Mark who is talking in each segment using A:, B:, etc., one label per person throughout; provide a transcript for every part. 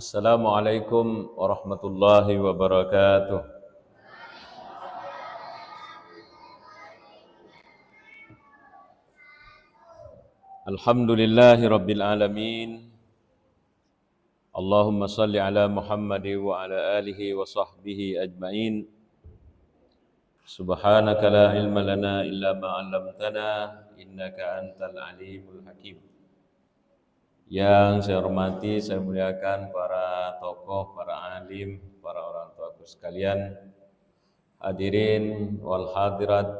A: Assalamualaikum warahmatullahi wabarakatuh. Alhamdulillahi rabbil alamin. Allahumma salli ala Muhammad wa ala alihi wa sahbihi ajma'in. Subhanaka la ilma lana illa ma 'allamtana innaka antal alimul hakim. Yang saya hormati, saya muliakan para tokoh, para alim, para orang tuaku sekalian, hadirin wal hadirat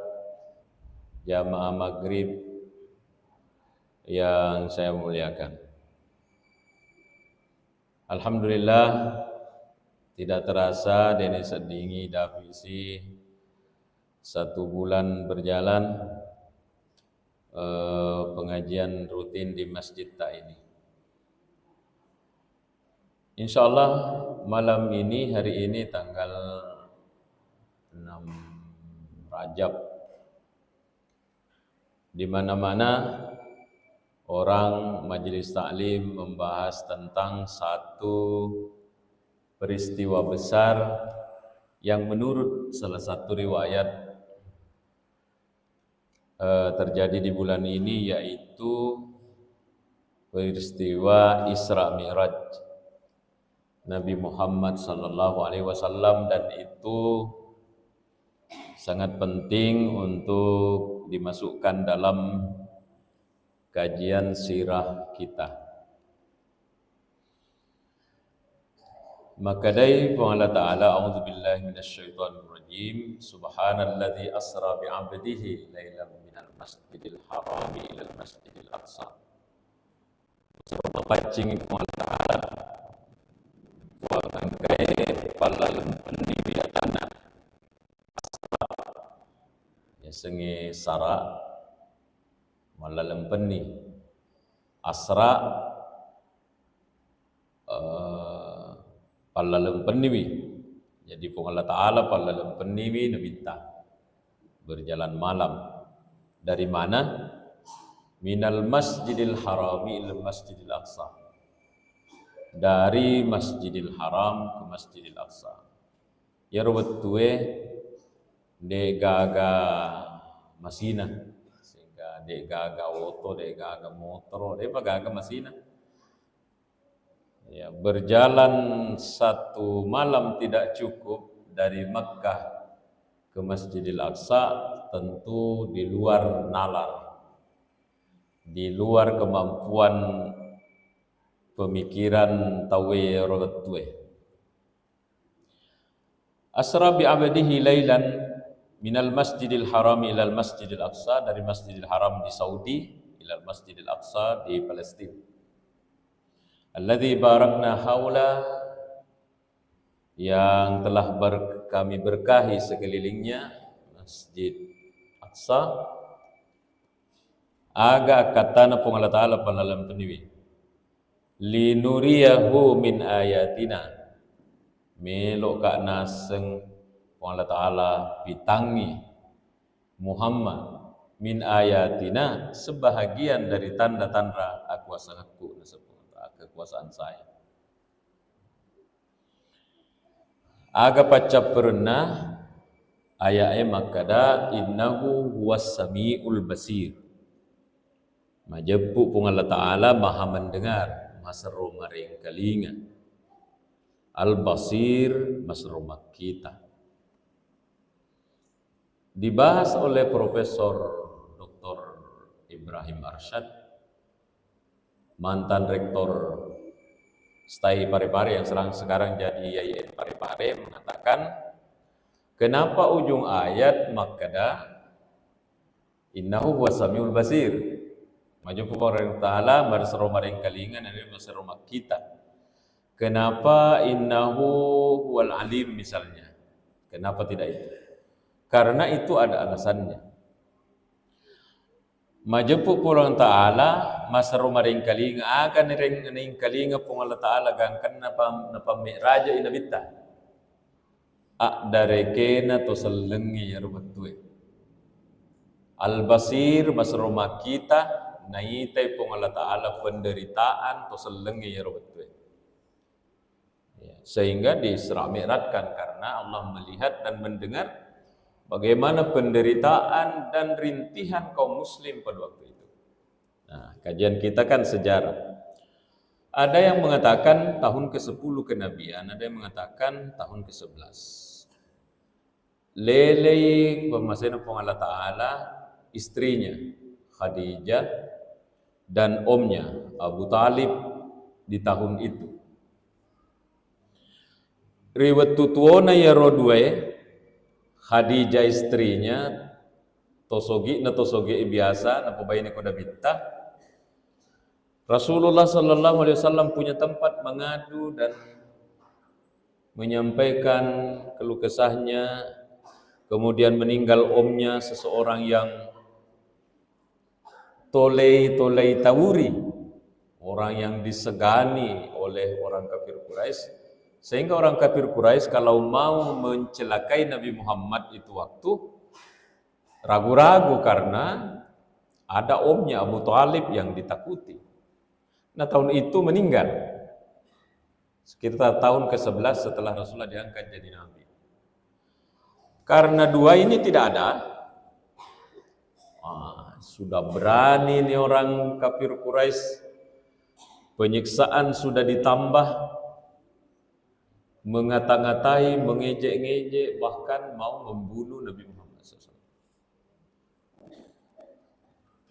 A: jamaah maghrib yang saya muliakan. Alhamdulillah, tidak terasa dene sedingi davisi 1 bulan berjalan pengajian rutin di masjid ta ini. Insyaallah malam ini, hari ini tanggal 6 Rajab, di mana-mana orang majelis taklim membahas tentang satu peristiwa besar yang menurut salah satu riwayat terjadi di bulan ini, yaitu peristiwa Isra Mi'raj Nabi Muhammad sallallahu alaihi wasallam, dan itu sangat penting untuk dimasukkan dalam kajian sirah kita. Maka dari Allah Ta'ala, a'udzubillahi minasyaitonir rajim, subhanalladzi asra bi'abdihi lailan minal masjidil harami ilal masjidil aqsa. Pancing Allah Ta'ala buatan kaya palalan pendidikan tanah ya sengi sara malalang penni asra palalang penniwi. Jadi Allah Ta'ala palalang penniwi nabita berjalan malam. Dari mana? Minal masjidil harami ila masjidil aqsa. Dari Masjidil Haram ke Masjidil Aqsa. Ya robetue de gaga masina, sehingga de gaga auto, de gaga motor, de gaga masina. Ya, berjalan 1 malam tidak cukup dari Makkah ke Masjidil Aqsa, tentu di luar nalar, di luar kemampuan pemikiran tawe rogatue. Asra bi abdihi lailan minal masjidil haram ilal masjidil aqsa, dari Masjidil Haram di Saudi ilal masjidil aqsa di Palestina. Alladzi barakna haula, yang telah kami berkahi sekelilingnya Masjid Aqsa. Aga katana pung Allah Ta'ala palalam peniwi linuriyahu min ayatina, melok kak naseng Allah Ta'ala pitangi Muhammad min ayatina, sebahagian dari tanda-tanda akuasaku, kekuasaan saya. Aga pacap pernah ayat makada innahu huwas samiul basir, majepuk pun Allah Ta'ala maha mendengar, maseru maring kalinga. Al-Basir maseru kita. Dibahas oleh Profesor Dr. Ibrahim Arsyad, mantan rektor STAI Parepare yang sekarang jadi YIN Parepare, mengatakan kenapa ujung ayat makada innahu huwas samiul basir, maju orang Ta'ala berseru maring kalingan dan berseru kita. Kenapa innahu wal alim misalnya? Kenapa tidak itu? Karena itu ada alasannya. Majepuk orang Ta'ala maseru maring kalinga, akan ning kalinga pung Allah Ta'ala gangkan napa mi'raja ina bitta. Darekena to selengi ya rubatue. Al-Basir maseru kita, naitai pung Allah Ta'ala penderitaan to selengi ya robetwe. sehingga diisra mi'rajkan karena Allah melihat dan mendengar bagaimana penderitaan dan rintihan kaum muslim pada waktu itu. Nah, kajian kita kan sejarah. Ada yang mengatakan tahun ke-10 kenabian, ada yang mengatakan tahun ke-11. Lelei pemasaran Allah Ta'ala, istrinya Khadijah dan omnya Abu Talib di tahun itu. Riwayat tutuona ya rodwe Khadijah istrinya tosogi biasa na pabayni ko dabita. Rasulullah sallallahu alaihi wasallam punya tempat mengadu dan menyampaikan keluh kesahnya. Kemudian meninggal omnya, seseorang yang tolei tawuri, orang yang disegani oleh orang kafir Quraisy, sehingga orang kafir Quraisy kalau mau mencelakai Nabi Muhammad itu waktu ragu-ragu karena ada omnya Abu Talib yang ditakuti. Nah, tahun itu meninggal sekitar tahun ke-11 setelah Rasulullah diangkat jadi Nabi. Karena dua ini tidak ada, sudah berani nih orang kafir Quraisy, penyiksaan sudah ditambah, mengata-ngatai, mengejek-ngejek, bahkan mau membunuh Nabi Muhammad SAW.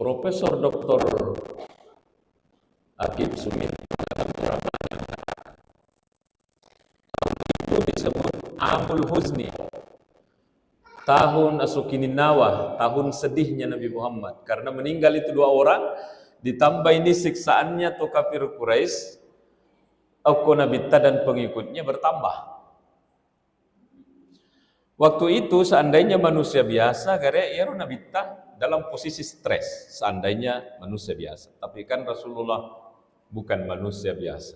A: Profesor Dr. Akib Sumit itu disebut Amul Huzni, tahun asukinin nawah, tahun sedihnya Nabi Muhammad, karena meninggal itu dua orang, ditambah ini siksaannya tuh kafir Quraisy, Nabitta dan pengikutnya bertambah. Waktu itu seandainya manusia biasa, gara-gara Nabitta dalam posisi stres, seandainya manusia biasa. Tapi kan Rasulullah bukan manusia biasa.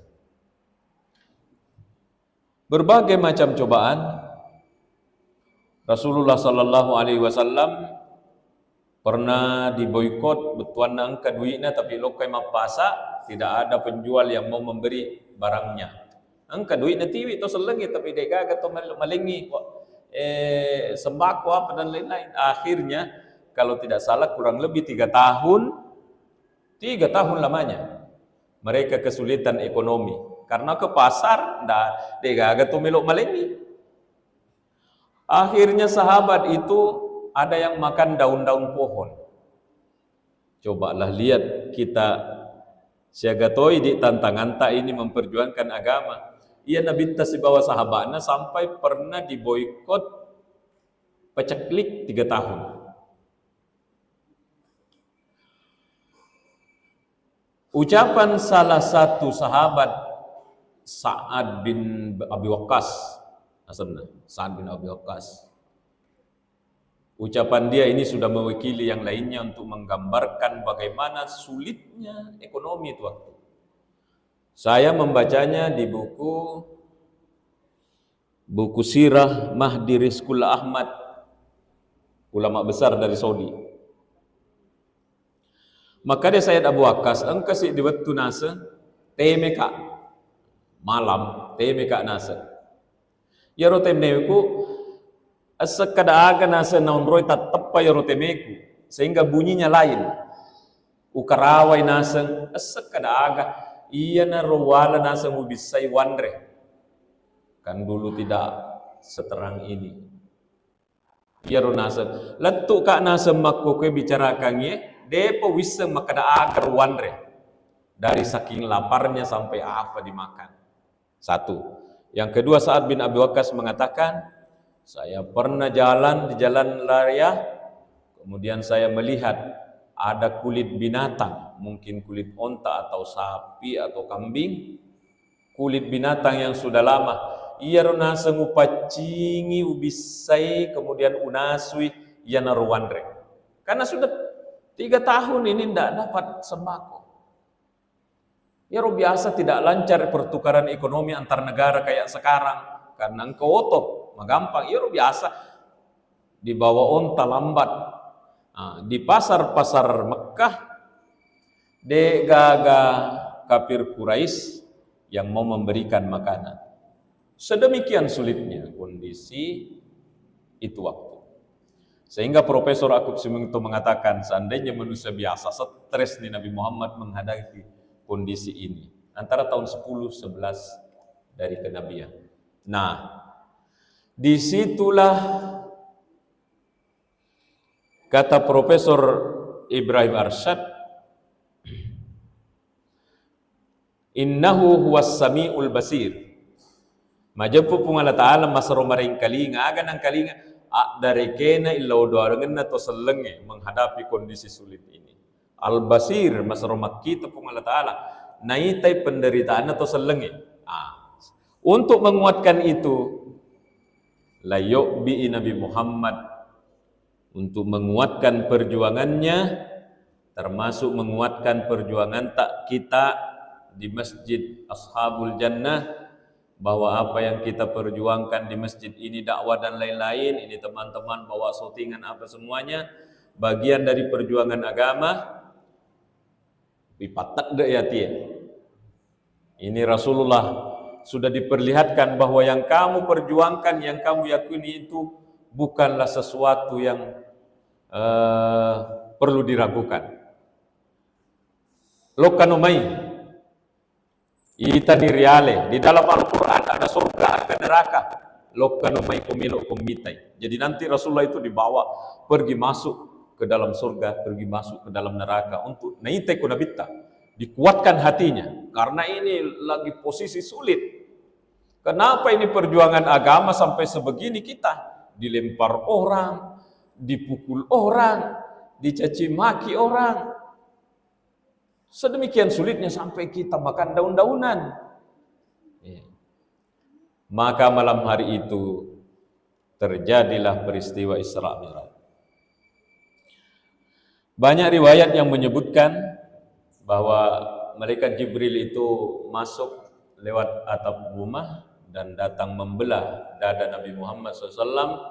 A: Berbagai macam cobaan Rasulullah sallallahu alaihi wasallam pernah diboikot betuan angka duitnya, tapi lokai mapasa tidak ada penjual yang mau memberi barangnya. Angka duitnya tiwi to selengi tapi dia gagal to malingi sembako apa dan lain-lain. Akhirnya kalau tidak salah kurang lebih 3 tahun lamanya mereka kesulitan ekonomi karena ke pasar ndak dia gagal to melok malingi. Akhirnya sahabat itu ada yang makan daun-daun pohon. Cobalah lihat kita siagatoi di tantangan tak ini memperjuangkan agama. Ia Nabi tas di bawah sahabatnya sampai pernah diboikot peceklik 3 tahun. Ucapan salah satu sahabat Sa'ad bin Abi Waqqas, Sa'ad bin Abi Waqqas. Ucapan dia ini sudah mewakili yang lainnya untuk menggambarkan bagaimana sulitnya ekonomi itu waktu. Saya membacanya di buku sirah Mahdi Rizqul Ahmad, ulama besar dari Saudi. Maka dia Sayyid Abu Waqqas, engkau si di waktu nasa, temeka malam, temeka nasa. Ya rotemeku sekada aga nasa naunroi tatappa ya rotemeku sehingga bunyinya lain. Ukarawai nasa sekada aga iya na rowala nasa mubisai wandre. Kan dulu tidak seterang ini. Ya ro nasa letuk kak nasa makko ke bicarakan ye depo wisa makada aga wandre. Dari saking laparnya sampai apa dimakan. Satu. Yang kedua, Sa'ad bin Abi Waqqas mengatakan, saya pernah jalan di jalan raya, kemudian saya melihat ada kulit binatang, mungkin kulit onta atau sapi atau kambing, kulit binatang yang sudah lama. Ia runasa ngupacingi ubisai, kemudian unasui, ia naruandre. Karena sudah 3 tahun ini tidak dapat sembako. Ya biasa tidak lancar pertukaran ekonomi antar negara kayak sekarang karena engkau otot, gampang. Ya biasa dibawa onta lambat. Di pasar-pasar Mekah de gaga kafir Quraisy yang mau memberikan makanan. Sedemikian sulitnya kondisi itu waktu. Sehingga Profesor Akub Sumengto mengatakan, seandainya manusia biasa stres nih Nabi Muhammad menghadapi kondisi ini antara tahun 10-11 dari kenabian. Nah, disitulah kata Profesor Ibrahim Arsyad, innahu huwas sami'ul basir. Majepu pung Allah Ta'ala masaro maring kalinga, agan ang kalinga, dari kena ilau doarangan na to selenge menghadapi kondisi sulit ini. Al-Basir masaro makita pung Allah Ta'ala, naitai penderitaan na to selenge. Untuk menguatkan itu, layok bi Nabi Muhammad untuk menguatkan perjuangannya, termasuk menguatkan perjuangan tak kita di Masjid Ashabul Jannah, bahwa apa yang kita perjuangkan di masjid ini dakwah dan lain-lain, ini teman-teman bawa shootingan apa semuanya, bagian dari perjuangan agama. Bipatak deh ya tia. Ini Rasulullah sudah diperlihatkan bahwa yang kamu perjuangkan, yang kamu yakini itu bukanlah sesuatu yang perlu diragukan. Lokanomai ita di reale, di dalam Al-Quran ada surga, ada neraka. Lokanomai kumilo kumitai. Jadi nanti Rasulullah itu dibawa pergi masuk ke dalam surga, pergi masuk ke dalam neraka untuk naitai kunabita, dikuatkan hatinya. Karena ini lagi posisi sulit. Kenapa ini perjuangan agama sampai sebegini kita? Dilempar orang, dipukul orang, dicaci maki orang. Sedemikian sulitnya sampai kita makan daun-daunan. Maka malam hari itu terjadilah peristiwa Isra Mi'raj. Banyak riwayat yang menyebutkan bahwa malaikat Jibril itu masuk lewat atap rumah dan datang membelah dada Nabi Muhammad SAW,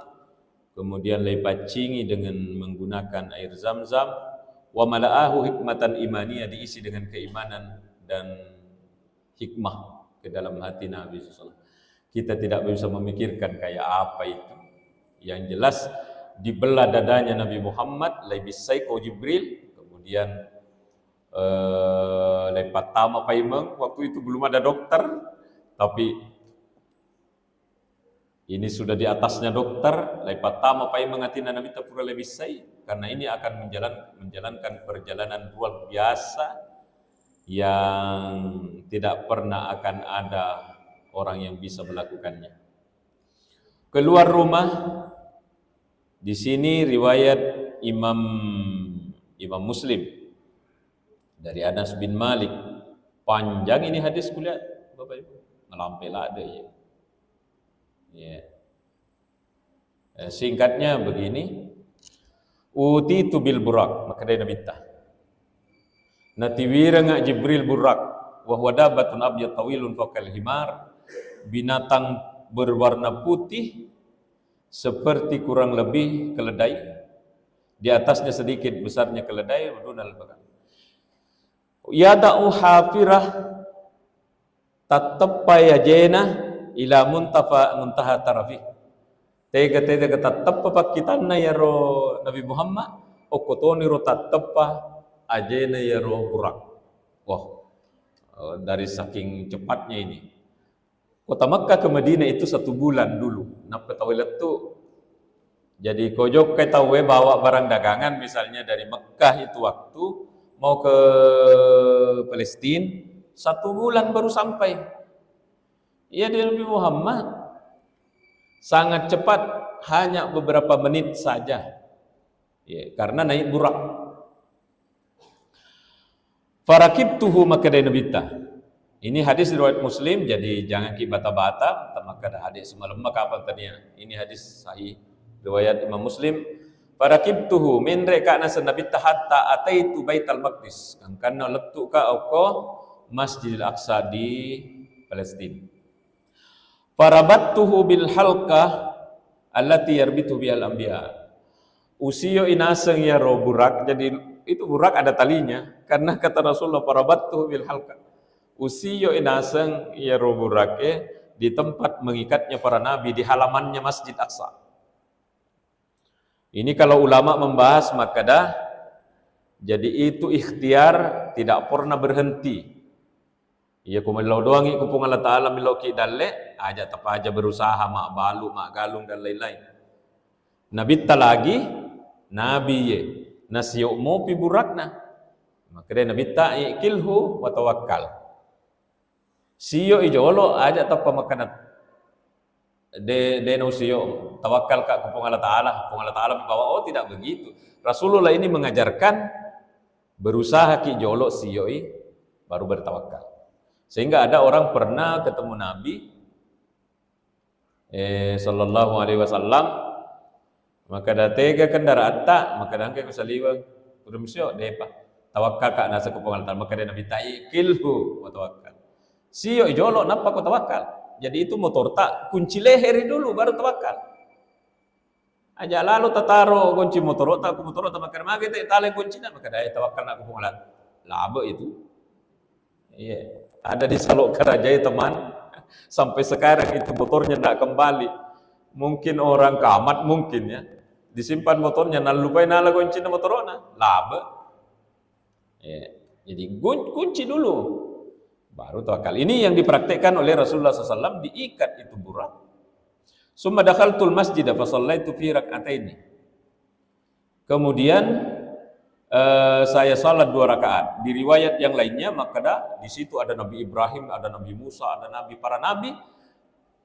A: kemudian lepacingi dengan menggunakan air Zam-Zam. Wa mala'ahu hikmatan imaniyah, diisi dengan keimanan dan hikmah ke dalam hati Nabi SAW. Kita tidak bisa memikirkan kayak apa itu. Yang jelas dibelah dadanya Nabi Muhammad, lebisai ko Jibril, kemudian lepat tama paimeng. Waktu itu belum ada dokter, tapi ini sudah di atasnya dokter, lepat tama paimeng atina Nabi tapura lebisai. Karena ini akan menjalankan perjalanan luar biasa yang tidak pernah akan ada orang yang bisa melakukannya. Keluar rumah, di sini riwayat Imam Muslim dari Anas bin Malik. Panjang ini hadis kuliah, Bapak Ibu. Ngelampel ada ya. Singkatnya begini. Utitu bil burak, maka dia nabita. Natiwira nga Jibril burak, wa huwa dabatun abyad tawilun fawqal himar, binatang berwarna putih seperti kurang lebih keledai, di atasnya sedikit besarnya keledai, wadunal bagan. Yada'u hafirah tattappa yajena ila muntaha tarafi. Tega tatap pakitanna ya ro Nabi Muhammad, okotoni ro tatapa ajena ya ro burak. Wah, dari saking cepatnya ini. Kota Makkah ke Madinah itu 1 bulan dulu. Napa tawilat tu? Jadi kojok ketawe bawa barang dagangan misalnya dari Makkah itu waktu mau ke Palestina 1 bulan baru sampai. Iya, di Nabi Muhammad sangat cepat, hanya beberapa menit saja. Ya, karena naik burak. Farakibtuhu maka dia nabita. Ini hadis riwayat Muslim, jadi jangan kibata-bata. Maka ada hadis semalam maka apa tadinya? Ini hadis sahih riwayat Imam Muslim. Farakibtuhu min reka'na sanabita hatta ataitu Baitul Maqdis. Karena letuk ka auko Masjidil Aqsa di Palestina. Farabattuhu bil halqah allati yarbitu bihal anbiya. Usiyo inaseng ya ro burak, jadi itu burak ada talinya, karena kata Rasulullah farabattuhu bil halqah. Usiyo inaseng ya ro burak di tempat mengikatnya para nabi di halamannya Masjid Aqsa. Ini kalau ulama membahas maka dah jadi itu ikhtiar tidak pernah berhenti. Iya kumalau doang ikupung Allah Ta'ala miloki dalle aja tapa aja berusaha mak balu mak galung dan lain-lain. Nabi lagi nabi ye nasiyo mo pi burakna maka dia nabi ta ikilhu wa tawakkal. Siyo ijolo aja tapa makanat de no siyo tawakal ka kupung Allah Ta'ala bawa oh tidak begitu. Rasulullah ini mengajarkan berusaha ki jolo siyoi baru bertawakal. Sehingga ada orang pernah ketemu Nabi sallallahu alaihi wasallam maka datega kendaraan tak maka dangke kusaliwang kurum sio depa tawakal ka nasa kupung Allah Ta'ala maka dia Nabi taikilhu wa tawakkal. Sio jolo napa ko tawakal. Jadi itu motor tak kunci leher dulu baru tawakal. Aja lalu tataro kunci motor tak makan mage tale kunci nak maka daya tawakal nak kupung Allah laba itu. Iya. Ada di Salok Karajai teman, sampai sekarang itu motornya tidak kembali. Mungkin orang kamat mungkin ya, disimpan motornya, lupa nala kunci motornya, laba. Ya, jadi kunci dulu, baru tawakal. Ini yang dipraktekkan oleh Rasulullah SAW, diikat itu burak. Summa dakhaltul masjid fa shallaitu fi rak'ataini. Kemudian saya salat 2 rakaat. Di riwayat yang lainnya maka di situ ada Nabi Ibrahim, ada Nabi Musa, ada para nabi.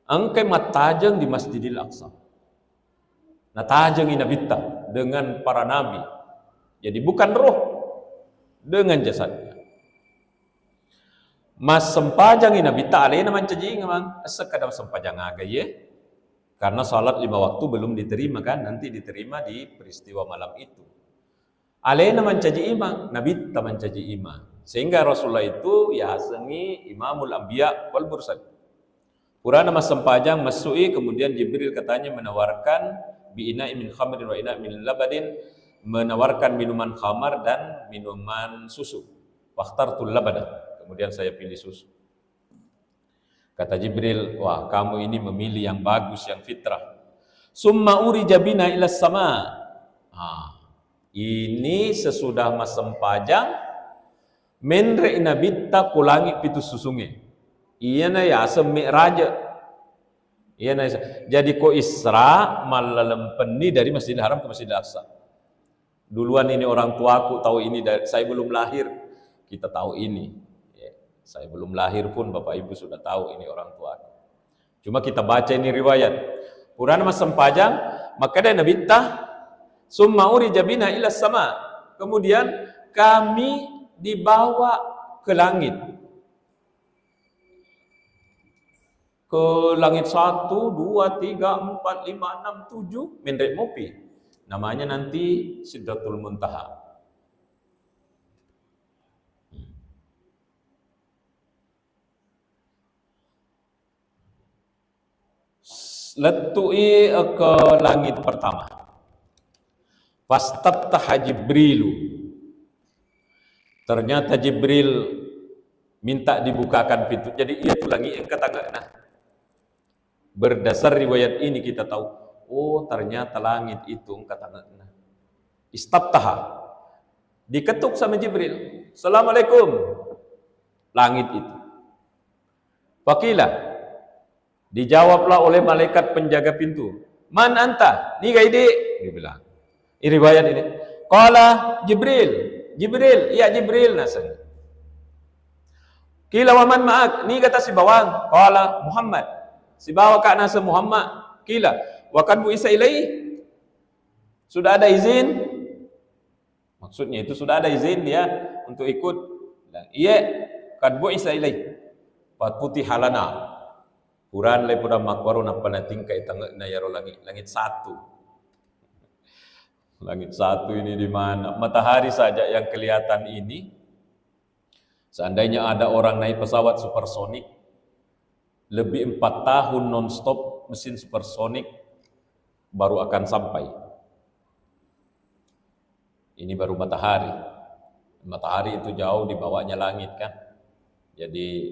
A: Angkai matajeng di Masjidil Aqsa. Natajeng inabita dengan para nabi. Jadi bukan roh dengan jasadnya. Mas sempajang inabita alena mancajing memang sekadar sempajang aga ye. Karena salat 5 waktu belum diterima kan, nanti diterima di peristiwa malam itu. Alena mencaji imam, Nabi tak mencaji imam. Sehingga Rasulullah itu ya sengi imamul anbiya wal mursal. Purana mas sempajang masui, kemudian Jibril katanya menawarkan bi'ina'i min khamrin wa ina'i min labadin, menawarkan minuman khamar dan minuman susu. Wakhtartul labada, kemudian saya pilih susu. Kata Jibril, wah kamu ini memilih yang bagus, yang fitrah. Summa urija bina ila sama. Ini sesudah mas sempajang menre inabitta kulangi pitu susunge. Iya na ya raja. Iya na jadi ko Isra malalempeni dari Masjidil Haram ke Masjidil Aqsa. Duluan ini orang tuaku tahu ini dari saya belum lahir kita tahu ini. Ya, saya belum lahir pun Bapak Ibu sudah tahu ini orang tuaku. Cuma kita baca ini riwayat. Purana mas sempajang maka ada nabitta summa urija bina ila sama. Kemudian kami dibawa ke langit. Ke langit 1, 2, 3, 4, 5, 6, 7 menrek mopi. Namanya nanti Sidratul Muntaha. Letui ke langit pertama. Fastattaha Jibrilu. Ternyata Jibril minta dibukakan pintu. Jadi ia tulangi yang kata nah. Berdasar riwayat ini kita tahu, oh ternyata langit itu kata nah. Istattaha. Diketuk sama Jibril. Assalamualaikum. Langit itu. Fakilah. Dijawablah oleh malaikat penjaga pintu. Man anta? Ni gaidi. Dia bilang. Ini riwayat ini. Qala Jibril, ya Jibril nasan. Kila wa man ma'ak, ni kata si bawang. Qala Muhammad. Si bawa kak nasa Muhammad. Kila wa kad bu isa ilai. Sudah ada izin? Maksudnya itu sudah ada izin dia untuk ikut. Iya, kad bu isa ilai. Pat putih halana. Quran le pura makwaru na panatingkai tangna yaro langit 1. Langit 1 ini di mana? Matahari saja yang kelihatan ini. Seandainya ada orang naik pesawat supersonik, lebih 4 tahun non-stop mesin supersonik baru akan sampai. Ini baru matahari. Matahari itu jauh di bawahnya langit kan. Jadi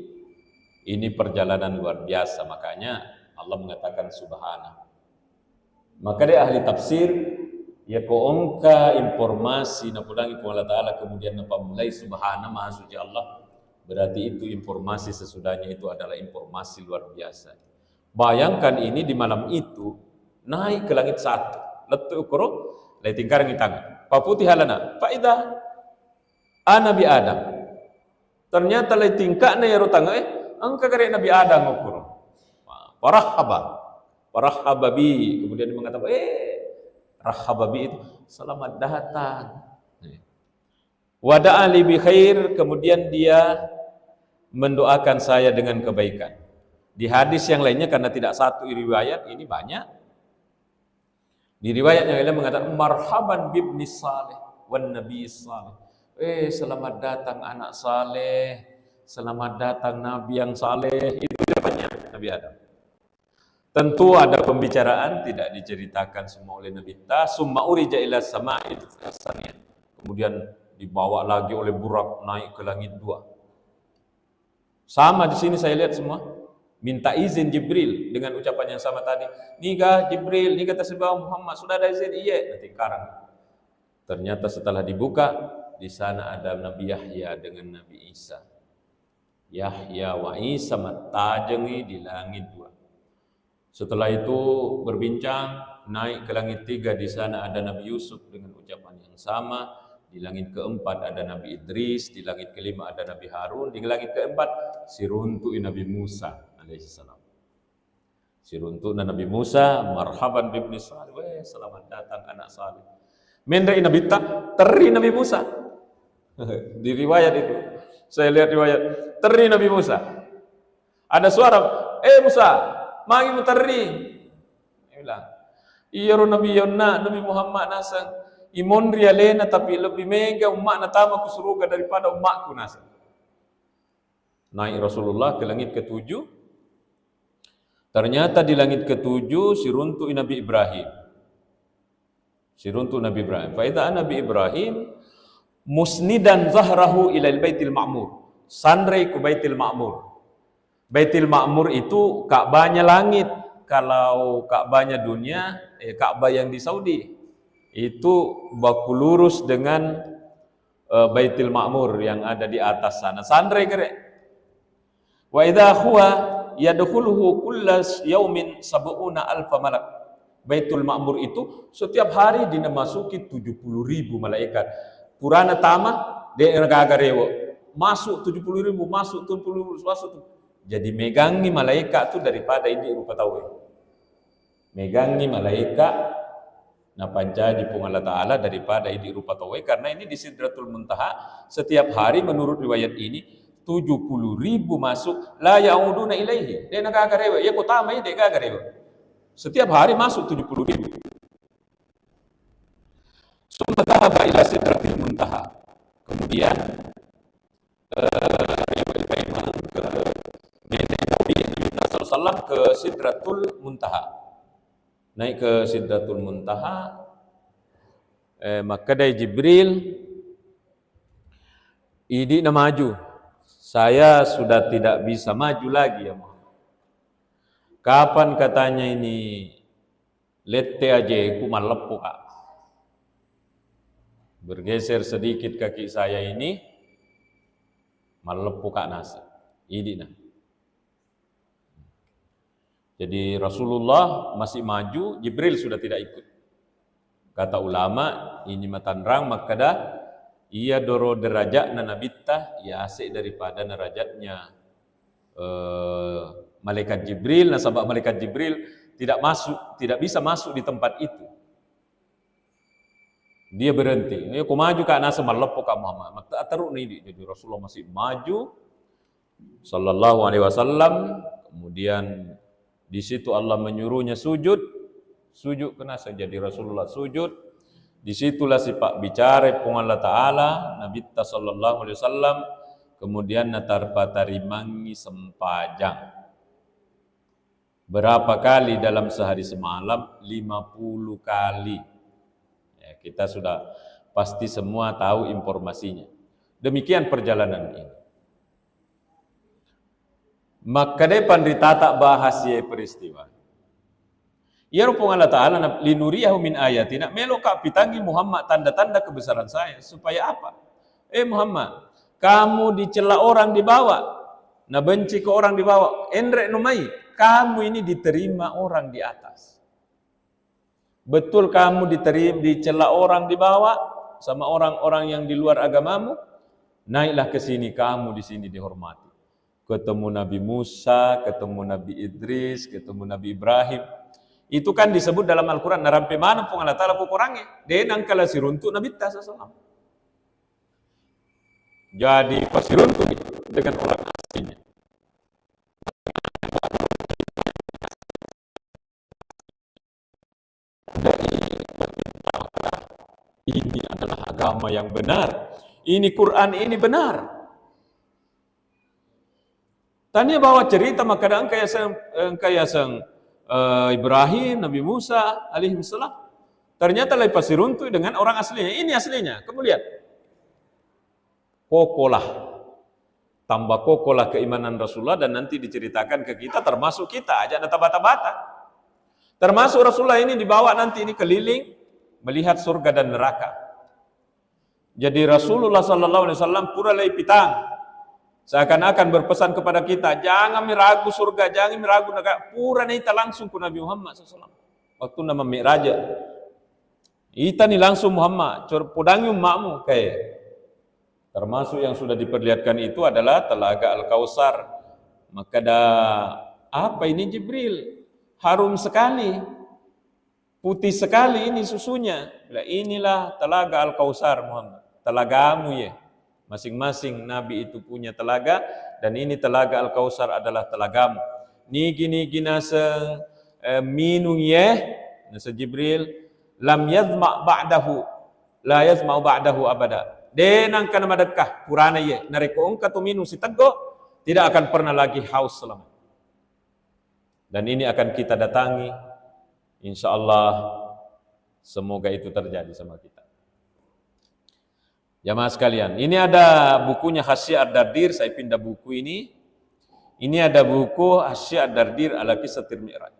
A: Ini perjalanan luar biasa, makanya Allah mengatakan subhana. Maka dia ahli tafsir, ya ko ongka informasi na pulang Allah Ta'ala kemudian napa mulai subhana maha suci Allah, berarti itu informasi sesudahnya itu adalah informasi luar biasa. Bayangkan ini di malam itu naik ke langit satu, letu ukro, tingkar ngitang, paputi halana, faidah Nabi Adam. Ternyata tingkah na yaro tanga angka kare Nabi Adam ukro. Parahaba bi, kemudian dia mengatakan rahaba bi itu selamat datang. Wada'a li bi khair, kemudian dia mendoakan saya dengan kebaikan. Di hadis yang lainnya karena tidak satu riwayat, ini banyak. Di riwayat yang lain mengatakan marhaban bibni saleh wan nabi saleh. Selamat datang anak saleh, selamat datang nabi yang saleh. Itu jawabannya Nabi Adam. Tentu ada pembicaraan tidak diceritakan semua oleh Nabi ta, summa urija ila sama'id as-saniyah. Kemudian dibawa lagi oleh burak naik ke langit 2. Sama di sini saya lihat semua minta izin Jibril dengan ucapan yang sama tadi. Niga Jibril, niga tasbih Muhammad, sudah ada izin? Iya, nanti karang. Ternyata setelah dibuka, di sana ada Nabi Yahya dengan Nabi Isa. Yahya wa Isa matajengi di langit 2. Setelah itu berbincang, naik ke langit 3, di sana ada Nabi Yusuf dengan ucapan yang sama. Di langit keempat ada Nabi Idris, di langit kelima ada Nabi Harun, di langit keempat siruntu Nabi Musa alaihissalam. Siruntu Nabi Musa, marhaban bibni salih, selamat datang anak salih. Mendai Nabi teri Nabi Musa. Di riwayat itu, saya lihat riwayat teri Nabi Musa. Ada suara, Musa, magi muteri. Dia bilang, iya Nabi Yonna, Nabi Muhammad nasa. Imon rialena tapi lebih mega umat natama ku surga daripada umatku nasa. Naik Rasulullah ke langit ke-7. Ternyata di langit ke-7 siruntu Nabi Ibrahim. Siruntu Nabi Ibrahim. Fa Nabi Ibrahim musnidan zahrahu ilal baitil ma'mur. Sandrai ku baitil ma'mur. Baitil ma'mur itu Ka'bahnya langit. Kalau Ka'bahnya dunia, Ka'bah yang di Saudi itu baku lurus dengan Baitul Ma'mur yang ada di atas sana. Sandre kere. Wa idza huwa yadkhuluhu kullas yaumin sab'una alfa malak. Baitul Ma'mur itu setiap hari dimasuki 70.000 malaikat. Purana tama de gagarewo. Masuk 70.000, masuk 70.000, masuk. Jadi megangi malaikat itu daripada ini rupa tahu. Megangi malaikat na panca di pung Allah Ta'ala daripada ini rupa tawe, karena ini di Sidratul Muntaha setiap hari menurut riwayat ini 70.000 masuk la yauduna ilaihi. Dia nak agarewe, ya kutama dia agarewe. Setiap hari masuk 70.000. Summa dhahaba ila Sidratul Muntaha. Kemudian Nabi sallallahu ke Sidratul Muntaha. Naik ke Sidratul Muntaha, maka dari Jibril ini nak maju. Saya sudah tidak bisa maju lagi ya Muhammad. Kapan katanya ini lete aja ku malepu kak. Bergeser sedikit kaki saya ini malepu kak nasi. Ini nah. Jadi Rasulullah masih maju, Jibril sudah tidak ikut. Kata ulama, ini matanrang makada ia doro derajatna nabitta, ia asik daripada derajatnya malaikat Jibril. Nah, sebab malaikat Jibril tidak bisa masuk di tempat itu. Dia berhenti. Ini aku maju ke anak semalepo ka Muhammad. Teruk nih, jadi Rasulullah masih maju sallallahu alaihi wasallam. Kemudian di situ Allah menyuruhnya sujud kena saja di Rasulullah sujud. Disitulah sifat bicara pun Allah Ta'ala Nabi sallallahu alaihi wasallam. Kemudian natarpa tarimangi sempajang. Berapa kali dalam sehari semalam? 50 kali. Ya, kita sudah pasti semua tahu informasinya. Demikian perjalanan ini. Maka depan ditata bahas ye peristiwa. Ya Rabbul Allah Ta'ala linuriyahu min ayatina, melokak pitangi Muhammad tanda-tanda kebesaran saya. Supaya apa? Muhammad, kamu dicela orang dibawa, nah benci ke orang dibawa, endrek numai, kamu ini diterima orang di atas. Betul kamu dicela orang dibawa sama orang-orang yang di luar agamamu, naiklah ke sini, kamu di sini dihormati. Ketemu Nabi Musa, ketemu Nabi Idris, ketemu Nabi Ibrahim. Itu kan disebut dalam Al-Quran, narampe mana pun Allah Ta'ala kurangi, denang kala siruntuk Nabi SAW. Jadi pasiruntuk dengan orang aslinya. Ini adalah agama yang benar. Ini Quran ini benar. Tanya bawa cerita makadang kaya sang Ibrahim, Nabi Musa alaihissalam. Ternyata lagi pasiruntuk dengan orang aslinya. Ini aslinya. Kamu lihat. Kokolah. Tambah kokolah keimanan Rasulullah dan nanti diceritakan ke kita termasuk kita aja ada bata-bata. Termasuk Rasulullah ini dibawa nanti ini keliling melihat surga dan neraka. Jadi Rasulullah sallallahu alaihi wasallam pura lay pitang. Seakan-akan berpesan kepada kita, jangan meragu surga, jangan meragu neraka. Pura nita langsung ke Nabi Muhammad SAW. Waktu nama Mi'raj. Ita ni langsung Muhammad, podangium makmu kayak. Termasuk yang sudah diperlihatkan itu adalah Telaga Al-Kautsar. Maka apa ini Jibril? Harum sekali. Putih sekali ini susunya. Inilah Telaga Al-Kautsar Muhammad. Telagamu ya. Masing-masing Nabi itu punya telaga dan ini Telaga Al-Kautsar adalah telagamu. Nigi nasa minung ye nasa Jibril lam yazma' ba'dahu la yazma'u ba'dahu abada. Denang kana madekah purana ye nareko ongka tu minum si tego tidak akan pernah lagi haus selama. Dan ini akan kita datangi insyaallah, semoga itu terjadi sama kita. Jamaah sekalian, ini ada bukunya Hasyiah Ad-Dardir, saya pindah buku ini. Ini ada buku Hasyiah Ad-Dardir ala Qisatil Mi'raj.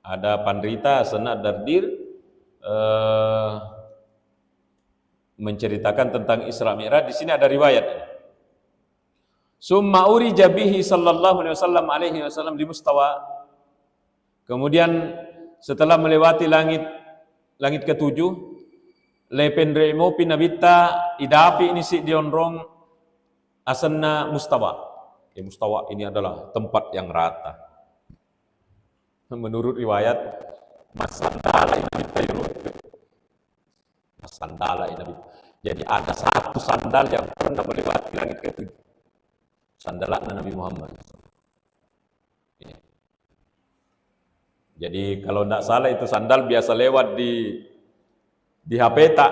A: Ada Pandrita Hasan Ad-Dardir menceritakan tentang Isra Mi'raj. Di sini ada riwayat. Summa urija bihi sallallahu alaihi wasallam di mustawa. Kemudian setelah melewati langit ketujuh, lependre mo pinabita idapi ini si dionrong asanna mustawa. Mustawa ini adalah tempat yang rata. Menurut riwayat masandala ini. Jadi ada satu sandal yang pernah melewati langit ketujuh. Sandalnya Nabi Muhammad. Jadi kalau tidak salah itu sandal biasa lewat di Hapeta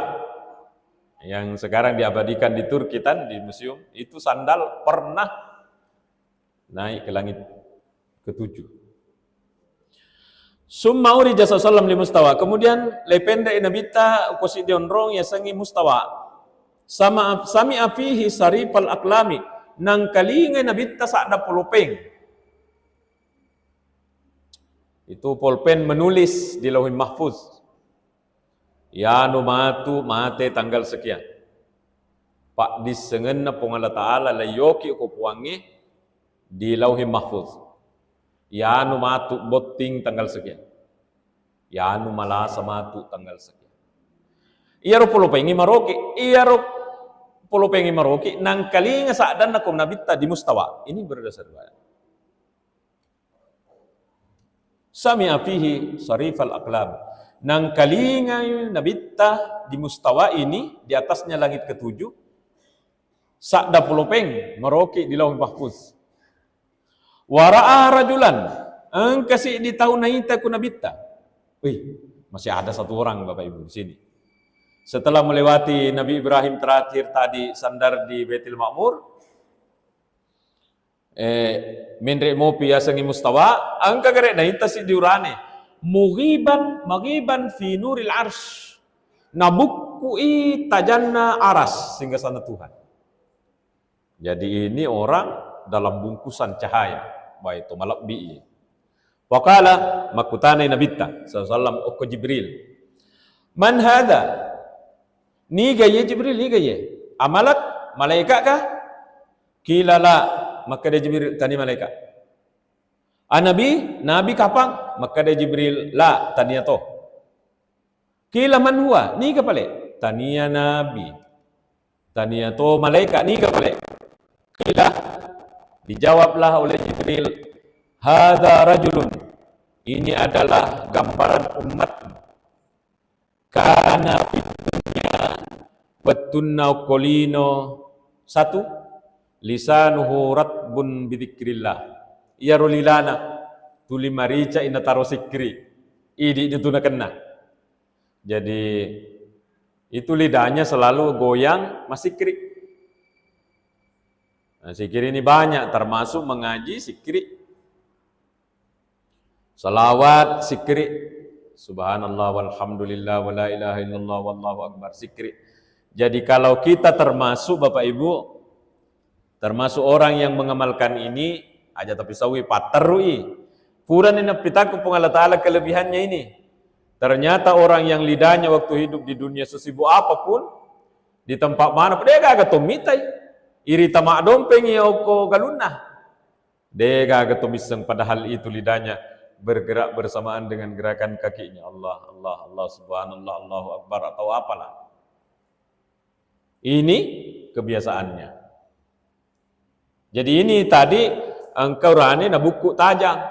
A: yang sekarang diabadikan di Turki di museum, itu sandal pernah naik ke langit ketujuh. Summa urija sallam li mustawa. Kemudian lepende nabita ukosi dionrong ya sangi mustawa. Sama sami afihi sarifal aklami nang kalinga nabita sakda polopeng. Itu pulpen menulis di Lauhul Mahfuz. Ya nu mate tanggal sekian. Pak disengen na Allah Ta'ala layoki ko puangi di Lauhul Mahfuz. Ya nu matu boting tanggal sekian. Ya nu malasa matu tanggal sekian. Iya ro pulupengi maroki nang kalinga sa'dan na kum nabita di mustawa. Ini berdasar riwayat. Sami'a fihi sarifal aqlam. Nang kalinga nabita di mustawa ini, di atasnya langit ketujuh, sakda pulopeng meroki di Lauhul Mahfuz. Wara'a rajulan, angkasi di tahun naita ku nabita. Wih, masih ada satu orang Bapak Ibu di sini. Setelah melewati Nabi Ibrahim terakhir tadi sandar di Baitul Ma'mur, menrek mopi asangi mustawa angka gere naita si diurane maghiban fi nuril arsh nabukui tajanna aras sehingga sana Tuhan. Jadi ini orang dalam bungkusan cahaya. baik to malabbi. Waqala makutana nabitta sallallahu alaihi wasallam Jibril. Man hadha? Ni gaya Jibril, ni gaya. Amalak malaikat kah? Qila la, maka dia Jibril tanya malaikat. Nabi, nabi kapang? Maka dia Jibril, la, tanya to. Qila man huwa? Ni ka pale? Tanya nabi. Tanya to malaikat, ni ka pale? Qila, dijawablah oleh Jibril, hadza rajulun, ini adalah gambaran umat. Kana fitnya betunna kolino satu, lisanuhu ratbun bidzikrillah, ya rolilana tuli marica ina taro sikri idi itu na kena. Jadi itu lidahnya selalu goyang masikri. Nah, sikri ini banyak, termasuk mengaji sikri, salawat sikri, subhanallah walhamdulillah wala ilaha illallah wallahu akbar sikri. Jadi kalau kita termasuk Bapak Ibu, termasuk orang yang mengamalkan ini aja tapi sawi paterui puran ini pitaku pun Allah Ta'ala kelebihannya ini. Ternyata orang yang lidahnya waktu hidup di dunia sesibuk apapun, di tempat mana dia gak tomitai iri tamak dompeng ya ko galunah, dia gak tomiseng, padahal itu lidahnya bergerak bersamaan dengan gerakan kakinya. Allah, Allah, Allah, subhanallah, Allahu akbar atau apalah. Ini kebiasaannya. Jadi ini tadi engkau rani na buku tajam.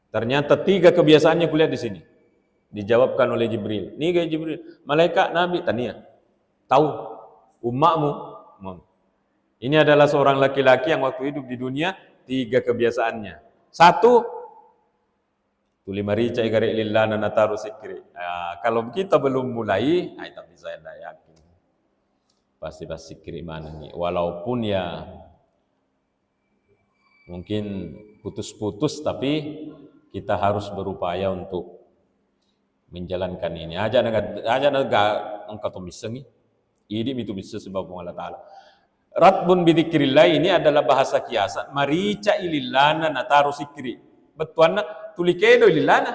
A: Ternyata 3 kebiasaannya kulihat di sini. Dijawabkan oleh Jibril. Ini kayak Jibril, malaikat Nabi tanya, tahu umatmu. Ini adalah seorang laki-laki yang waktu hidup di dunia 3 kebiasaannya. 1, tuli marica igari lillana nataru sikri. Kalau kita belum mulai, tapi saya tidak yakin. Pasti sikri mana nih. Walaupun ya mungkin putus-putus, tapi kita harus berupaya untuk menjalankan ini. Aja naga engkau tomisengi. Ini itu bisa sebab Allah Ta'ala. Ratbun bidzikrillah ini adalah bahasa kiasan. Marica ilillana nataru sikri. Betuanna tulikedo ilillana.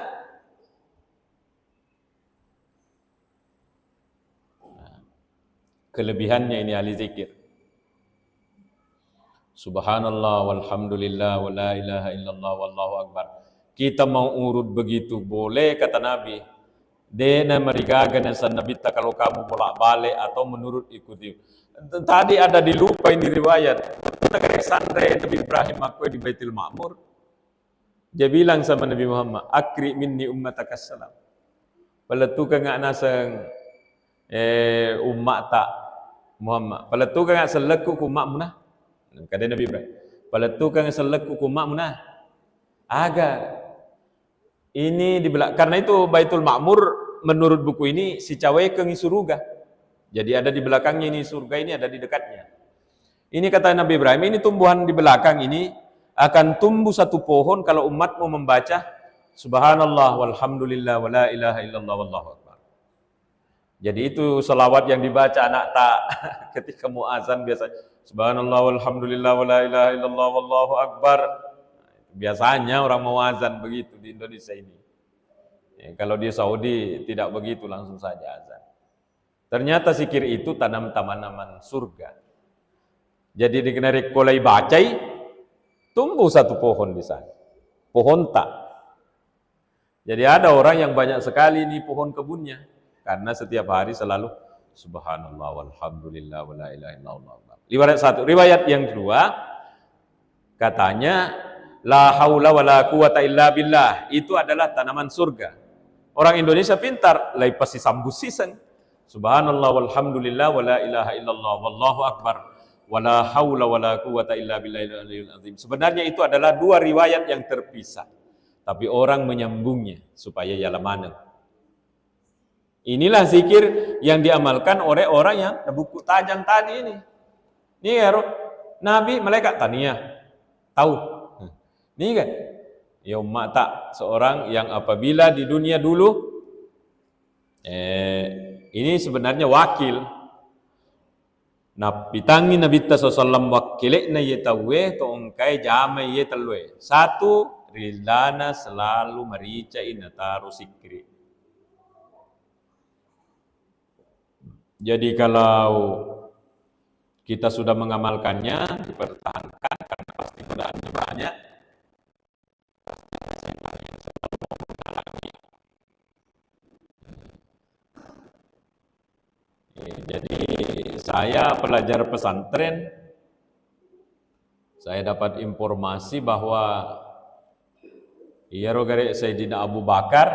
A: Kelebihannya ini ahli zikir. Subhanallah walhamdulillah wa la ilaha illallah wallahu akbar. Kita mau urut begitu boleh kata Nabi. Dena merikagan dan sanabita kalau kamu bolak-balik atau menurut ikuti. Tadi ada dilupa ini riwayat. Kita ke Sandre Nabi Ibrahim aku di Baitul Ma'mur. Dia bilang sama Nabi Muhammad, akri minni ummataka salam. Paletu ka nga nasang ummat tak Muhammad. Paletu ka nga seleku ku umat munah. Kata Nabi Ibrahim. Paletu ka nga seleku ku umat munah. Aga ini di belakang, karena itu Baitul Ma'mur menurut buku ini si cawe kengi surga. Jadi ada di belakangnya ini surga, ini ada di dekatnya. Ini kata Nabi Ibrahim, ini tumbuhan di belakang ini akan tumbuh satu pohon kalau umatmu membaca subhanallah walhamdulillah wa la ilaha illallah wallahu akbar. Jadi itu selawat yang dibaca anak tak ketika muazan biasa subhanallah walhamdulillah wa la ilaha illallah wallahu akbar. Biasanya orang mau azan begitu di Indonesia ini. Ya, kalau di Saudi tidak begitu, langsung saja azan. Ternyata zikir itu tanam tanaman surga. Jadi dikenari kolai bacai, tumbuh satu pohon di sana. Pohon tak. Jadi ada orang yang banyak sekali ini pohon kebunnya. Karena setiap hari selalu subhanallah walhamdulillah wa la ilaha illallah. Riwayat 1. Riwayat yang kedua, katanya la haula wala quwata illa billah, itu adalah tanaman surga. Orang Indonesia pintar, lai pasti sambusisan. Subhanallah walhamdulillah wala ilaha illallah wallahu akbar wala haula wala quwata illa billahil azim. Sebenarnya itu adalah 2 riwayat yang terpisah, tapi orang menyambungnya supaya yalamaneng. Inilah zikir yang diamalkan oleh orang yang buku tajam tadi ini. Ini ya Nabi malaikat tania tahu. Ini kan, ya umat tak seorang yang apabila di dunia dulu, ini sebenarnya wakil. Pitangi Nabi sallallahu wakilek na ye tawe to ongkai jamai ye telwe. Satu, rilana selalu merica inataru sikri. Jadi kalau kita sudah mengamalkannya, dipertahankan karena pasti godaannya banyak. Jadi saya pelajar pesantren, saya dapat informasi bahwa iya rogare Sayyidina Abu Bakar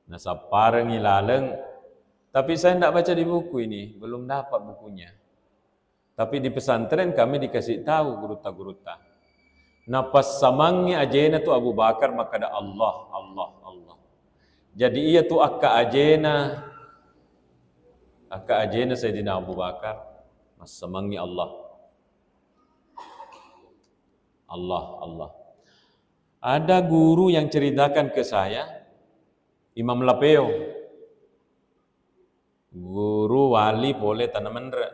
A: nasapareng ilaleng, tapi saya tidak baca di buku ini, belum dapat bukunya. Tapi di pesantren kami dikasih tahu guruta-guruta. Napas samangnya ajena tu Abu Bakar maka ada Allah, Allah, Allah. Jadi ia tu akka ajena Sayyidina Abu Bakar, mas samangnya Allah. Allah, Allah. Ada guru yang ceritakan ke saya, Imam Lapeo, guru wali Pole Tanamandra,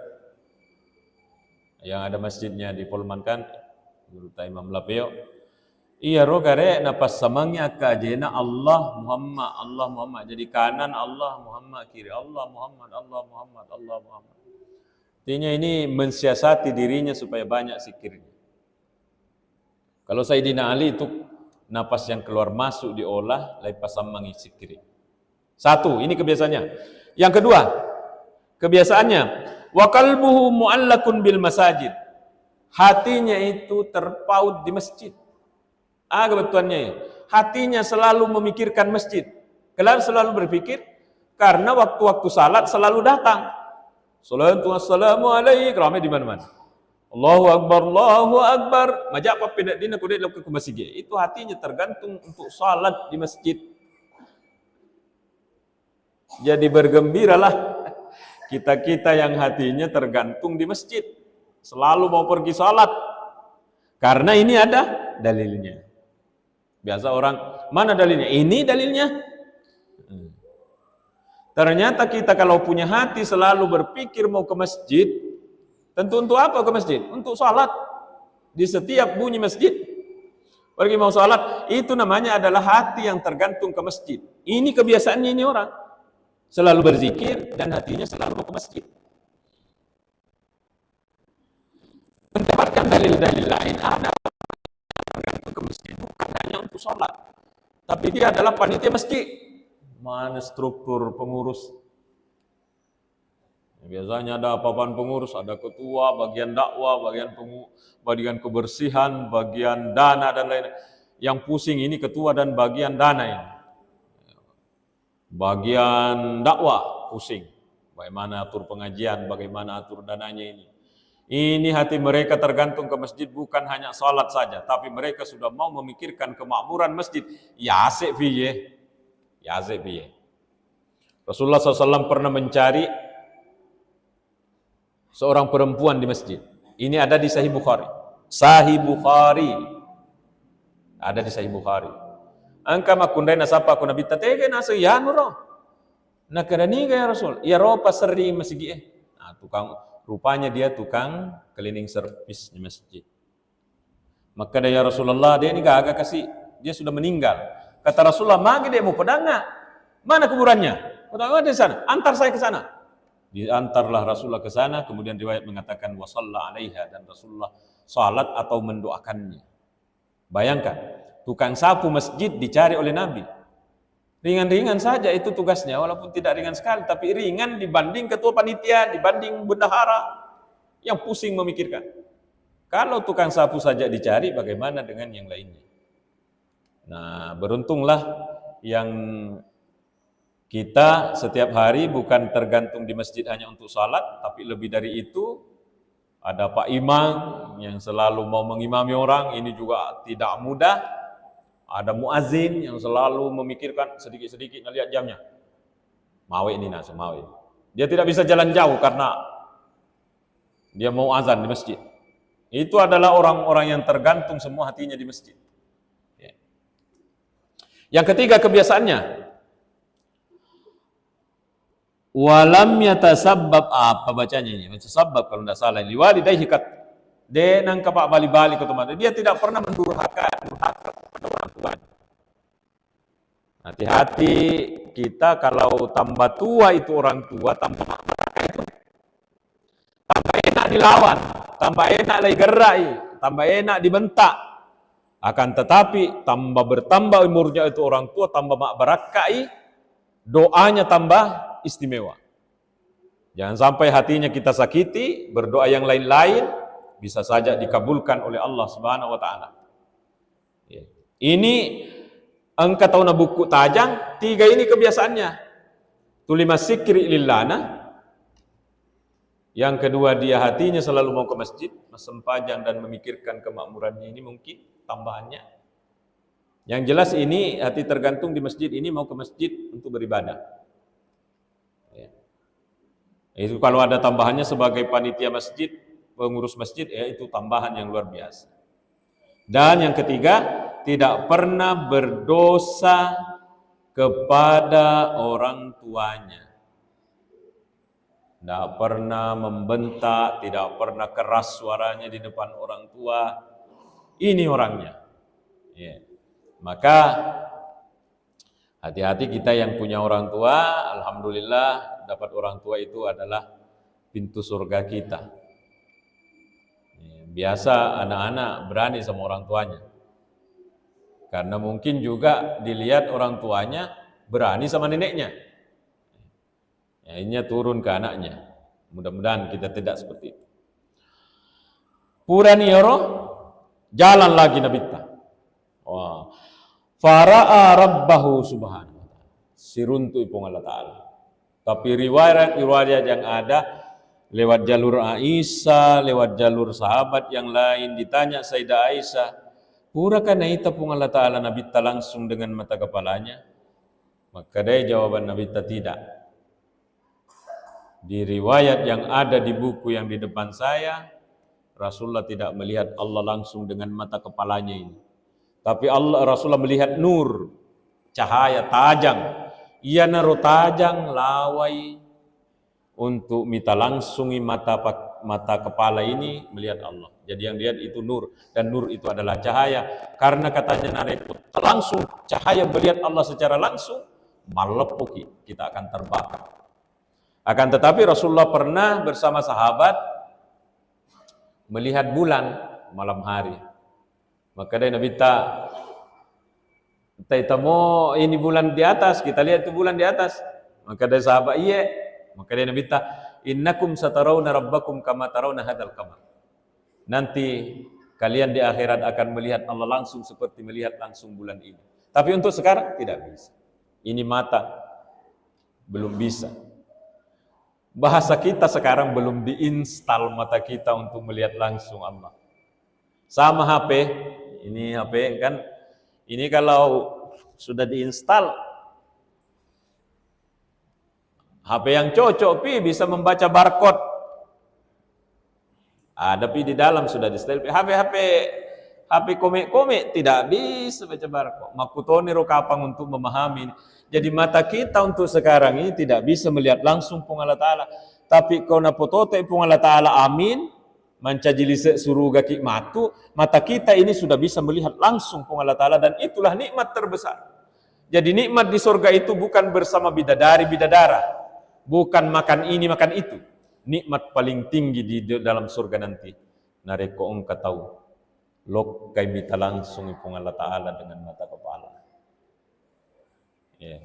A: yang ada masjidnya di Polman kan, guru Imam Lapeo. Iya rogare napas samangnya ka jena Allah Muhammad, Allah Muhammad. Jadi kanan Allah Muhammad, kiri Allah Muhammad, Allah Muhammad, Allah Muhammad. Artinya ini mensiasati dirinya supaya banyak zikirnya. Kalau Sayyidina Ali itu napas yang keluar masuk diolah lepas samangi zikir. Satu, ini kebiasaannya. Yang kedua, kebiasaannya wa qalbuhu mu'allakun bil masajid. Hatinya itu terpaut di masjid. Kebetulannya hatinya selalu memikirkan masjid. Kenapa selalu berpikir? Karena waktu-waktu salat selalu datang. Assalamu alaikum, ramai di mana-mana. Allahu Akbar, Allahu Akbar. Majak apa pindah dina kudet ke masjid. Itu hatinya tergantung untuk salat di masjid. Jadi bergembiralah kita-kita yang hatinya tergantung di masjid, selalu mau pergi salat. Karena ini ada dalilnya. Biasa orang, mana dalilnya? Ini dalilnya. Ternyata kita kalau punya hati selalu berpikir mau ke masjid, tentu untuk apa ke masjid? Untuk salat. Di setiap bunyi masjid, pergi mau salat, itu namanya adalah hati yang tergantung ke masjid. Ini kebiasaannya ini orang. Selalu berzikir dan hatinya selalu ke masjid. Mendapatkan dalil-dalil lain ada ke masjid bukan hanya untuk sholat, tapi dia adalah panitia masjid. Mana struktur pengurus? Biasanya ada papan pengurus, ada ketua, bagian dakwah, bagian kebersihan, bagian dana dan lain-lain. Yang pusing ini ketua dan bagian dana ini. Bagian dakwah pusing, bagaimana atur pengajian, bagaimana atur dananya ini. Ini hati mereka tergantung ke masjid bukan hanya salat saja, tapi mereka sudah mau memikirkan kemakmuran masjid. Ya asik piye, ya asik piye. Rasulullah SAW pernah mencari seorang perempuan di masjid. Ini ada di Sahih Bukhari. Sahih Bukhari. Ada di Sahih Bukhari. Angka makundai nasapa aku nabi tatege nasa ya nuro. Nakarani ya Rasul. Ya roh paseri masjid. Nah, rupanya dia tukang cleaning service di masjid. Maka dia Rasulullah, dia ini gak kasih, dia sudah meninggal. Kata Rasulullah, magi dia mau pedanga. Mana kuburannya? Pedanga di sana. Antar saya ke sana. Diantarlah Rasulullah ke sana, kemudian riwayat mengatakan wasalla alaiha, dan Rasulullah salat atau mendoakannya. Bayangkan, tukang sapu masjid dicari oleh Nabi. Ringan-ringan saja itu tugasnya, walaupun tidak ringan sekali, tapi ringan dibanding ketua panitia, dibanding bendahara yang pusing memikirkan. Kalau tukang sapu saja dicari, bagaimana dengan yang lainnya? Nah, beruntunglah yang kita setiap hari bukan tergantung di masjid hanya untuk salat, tapi lebih dari itu, ada Pak Imam yang selalu mau mengimami orang, ini juga tidak mudah. Ada muazin yang selalu memikirkan sedikit-sedikit melihat jamnya. Mawe ini nasa, mawe. Dia tidak bisa jalan jauh karena dia mau azan di masjid. Itu adalah orang-orang yang tergantung semua hatinya di masjid. Yang ketiga kebiasaannya, Walam yatasabbab, apa bacanya ini? Yatasabbab kalau tidak salah. Liwalidayhi kat de nang kapak bali-bali ke teman. Dia tidak pernah mendurhaka kepada orang tua. Hati-hati kita kalau tambah tua itu orang tua, tambah enak dilawan, tambah enak lagi gerai, tambah enak dibentak. Akan tetapi tambah bertambah umurnya itu orang tua, tambah mak berakai, doanya tambah istimewa. Jangan sampai hatinya kita sakiti, berdoa yang lain-lain bisa saja dikabulkan oleh Allah Subhanahu wa taala. Ini engkau tahu na buku tajang, 3 ini kebiasaannya. Tulima sikri lillana. Yang kedua, dia hatinya selalu mau ke masjid, sempajang dan memikirkan kemakmurannya, ini mungkin tambahannya. Yang jelas ini hati tergantung di masjid, ini mau ke masjid untuk beribadah. Itu kalau ada tambahannya sebagai panitia masjid, pengurus masjid, ya itu tambahan yang luar biasa. Dan yang ketiga, tidak pernah berdosa kepada orang tuanya. Tidak pernah membentak, tidak pernah keras suaranya di depan orang tua. Ini orangnya. Ya. Maka hati-hati kita yang punya orang tua, alhamdulillah dapat orang tua itu adalah pintu surga kita. Biasa anak-anak berani sama orang tuanya. Karena mungkin juga dilihat orang tuanya berani sama neneknya. Akhirnya turun ke anaknya. Mudah-mudahan kita tidak seperti itu. Puranioro jalan lagi Nabi ta. Wah. Fara'a rabbahu subhanahu wa ta'ala. Siruntu ipung Allah Ta'ala. Tapi riwayat yang ada lewat jalur Aisyah, lewat jalur sahabat yang lain ditanya Sayyidah Aisyah, pura kana ita pung Allah Ta'ala Nabi ta langsung dengan mata kepalanya? Maka dia jawaban Nabi ta tidak. Di riwayat yang ada di buku yang di depan saya, Rasulullah tidak melihat Allah langsung dengan mata kepalanya ini. Tapi Rasulullah melihat nur, cahaya tajam. Ia naruh tajam lawai untuk minta langsungi mata kepala ini melihat Allah. Jadi yang lihat itu nur, dan nur itu adalah cahaya. Karena katanya nareko langsung cahaya melihat Allah secara langsung, malepuki kita akan terbakar. Akan tetapi Rasulullah pernah bersama sahabat melihat bulan malam hari. Maka dia Nabi mau ini bulan di atas, kita lihat itu bulan di atas. Maka dia sahabat, iya. Maka dia Nabi innakum satarawna rabbakum kama tarawna hadzal qamar. Nanti kalian di akhirat akan melihat Allah langsung seperti melihat langsung bulan ini. Tapi untuk sekarang tidak bisa. Ini mata belum bisa. Bahasa kita sekarang belum diinstal mata kita untuk melihat langsung Allah. Sama HP, ini HP kan, ini kalau sudah diinstal HP yang cocok bisa membaca barcode. Ada di dalam sudah di-setel. HP komik tidak bisa baca barcode. Makutoni rokapang untuk memahami. Jadi mata kita untuk sekarang ini tidak bisa melihat langsung pung Allah Ta'ala. Tapi kau na potote pung Allah Ta'ala amin, mancajilise suruga ki mata kita ini sudah bisa melihat langsung pung Allah Ta'ala, dan itulah nikmat terbesar. Jadi nikmat di surga itu bukan bersama bidadari-bidadara, bukan makan ini makan itu. Nikmat paling tinggi di dalam surga nanti. Nareko engkau tahu, lok kai mita langsung pung Allah Ta'ala dengan mata kepala. Ya.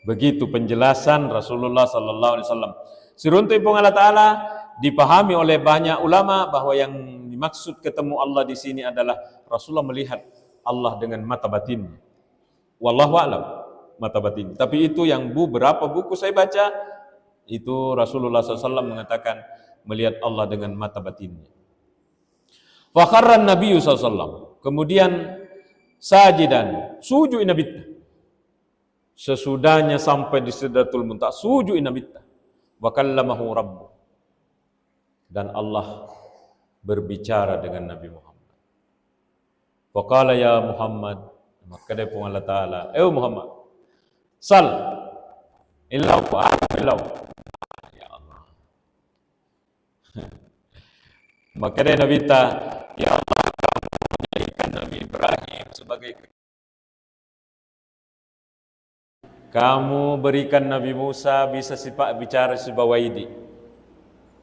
A: Begitu penjelasan Rasulullah sallallahu alaihi wasallam. Siruntu ipung Allah Ta'ala dipahami oleh banyak ulama bahwa yang dimaksud ketemu Allah di sini adalah Rasulullah melihat Allah dengan mata batin. Wallahu a'lam, mata batin. Tapi itu yang berapa buku saya baca, itu Rasulullah SAW mengatakan melihat Allah dengan mata batinnya. Fa kharran Nabi SAW. Kemudian sajidan, sujud Nabi. Sesudahnya sampai di Sidratul Muntaha, sujud Nabi. Wa kallamahu Rabbuh. Dan Allah berbicara dengan Nabi Muhammad. Faqala ya Muhammad, maka dia pun Allah Ta'ala, Muhammad, sal, Ilau apa? Ilau. Ya Allah. Maka dia Nabi ta, ya Allah, jadikan Nabi Ibrahim sebagai, kamu berikan Nabi Musa bisa sifat bicara Subawaidi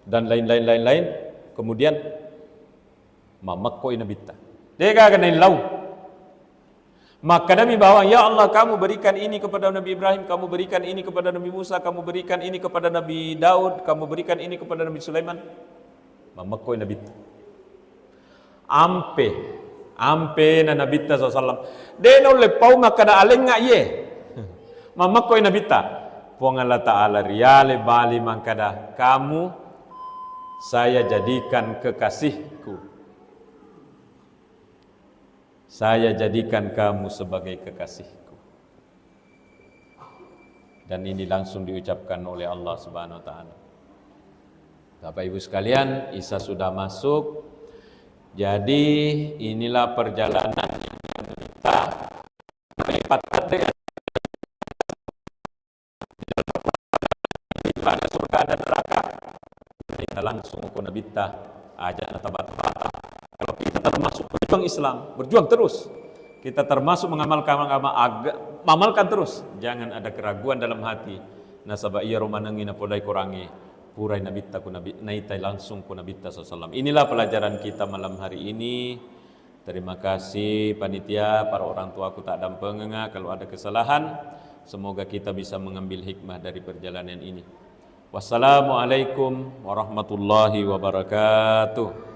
A: dan lain-lain. Kemudian mamakko Nabi ta. Dia kata ilau. Maka Nabi bawa, ya Allah, kamu berikan ini kepada Nabi Ibrahim, kamu berikan ini kepada Nabi Musa, kamu berikan ini kepada Nabi Daud, kamu berikan ini kepada Nabi Sulaiman. Mamakko Nabi ta. Ampe na Nabi ta sallallahu. Deno le pau makada alenga ye. Mamakko Nabi ta. Puang Allah Ta'ala riale bali mangkada, kamu saya jadikan kekasihku. Saya jadikan kamu sebagai kekasihku. Dan ini langsung diucapkan oleh Allah Subhanahu wa taala. Bapak Ibu sekalian, Isa sudah masuk. Jadi inilah perjalanan yang kita pada surga dan neraka. Kita langsung ke Nabi ta ajak tabat-tabat. Kalau kita termasuk berjuang Islam, berjuang terus. Kita termasuk mengamalkan terus. Jangan ada keraguan dalam hati. Nasaba iya romanangi na podai kurangi. Purai Nabi ta ku Nabi naitai langsung ku Nabi ta sallallahu. Inilah pelajaran kita malam hari ini. Terima kasih panitia, para orang tua aku tak ada pengengah. Kalau ada kesalahan, semoga kita bisa mengambil hikmah dari perjalanan ini. Wassalamualaikum warahmatullahi wabarakatuh.